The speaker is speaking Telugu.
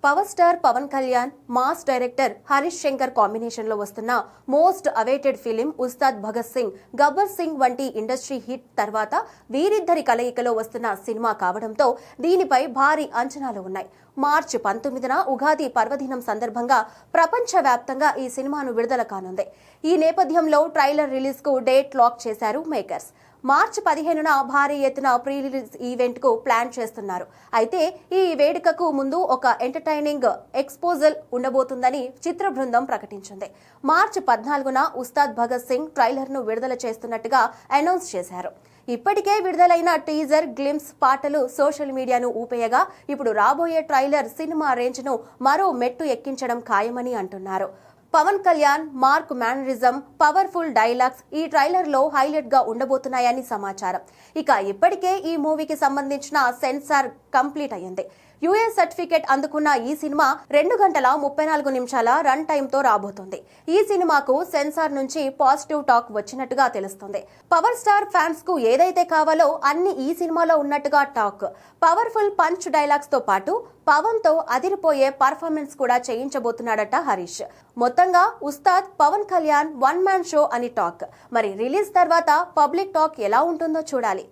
Power star Pawan Kalyan, mass director Harish Shankar combination లో వస్తున్న most awaited film Ustaad Bhagat Singh, Gabbar Singh వంటి ఇండస్ట్రీ హిట్ తర్వాత వీరిద్దరి కలయికలో వస్తున్న సినిమా కావడంతో దీనిపై భారీ అంచనాలు ఉన్నాయి. మార్చి 19న ఉగాది పర్వదినం సందర్భంగా ప్రపంచవ్యాప్తంగా ఈ సినిమాను విడుదల కానుంది. ఈ నేపథ్యంలో ట్రైలర్ రిలీజ్ కు డేట్ లాక్ చేశారు మేకర్స్. మార్చి 15న భారీ ఎత్తున ప్రీ రిలీజ్ ఈవెంట్ కు ప్లాన్ చేస్తున్నారు. అయితే ఈ వేడుకకు ముందు ఒక ఎంటర్టైనింగ్ ఎక్స్పోజల్ ఉండబోతుందని చిత్ర బృందం ప్రకటించింది. మార్చి 14న ఉస్తాద్ భగత్ సింగ్ ట్రైలర్ ను విడుదల చేస్తున్నట్టుగా అనౌన్స్ చేశారు. ఇప్పటికే విడుదలైన టీజర్, గ్లిమ్స్ పాటలు సోషల్ మీడియాను ఊపేయగా ఇప్పుడు రాబోయే ట్రైలర్ సినిమా రేంజ్ ను మరో మెట్టు ఎక్కించడం ఖాయమని అంటున్నారు. Pawan Kalyan mark mannerism, powerful dialogues ఈ ట్రైలర్ లో హైలైట్ గా ఉండబోతున్నాయని సమాచారం. ఇక ఇప్పటికే ఈ మూవీకి సంబంధించిన సెన్సార్ కంప్లీట్ అయ్యింది. యుఎస్ సర్టిఫికేట్ అందుకున్న ఈ సినిమా 2 గంటల 34 నిమిషాల రన్ టైమ్ తో రాబోతుంది. ఈ సినిమాకు సెన్సార్ నుంచి పాజిటివ్ టాక్ వచ్చినట్టుగా తెలుస్తుంది. పవర్ స్టార్ ఫ్యాన్స్ కు ఏదైతే కావాలో అన్ని ఈ సినిమాలో ఉన్నట్టుగా టాక్. పవర్ఫుల్ పంచ్ డైలాగ్స్ తో పాటు పవన్ తో అదిరిపోయే పర్ఫార్మెన్స్ కూడా చేయించబోతున్నాడట హరీష్. మొత్తంగా Ustaad Pawan Kalyan one man show అని టాక్. మరి రిలీజ్ తర్వాత పబ్లిక్ టాక్ ఎలా ఉంటుందో చూడాలి.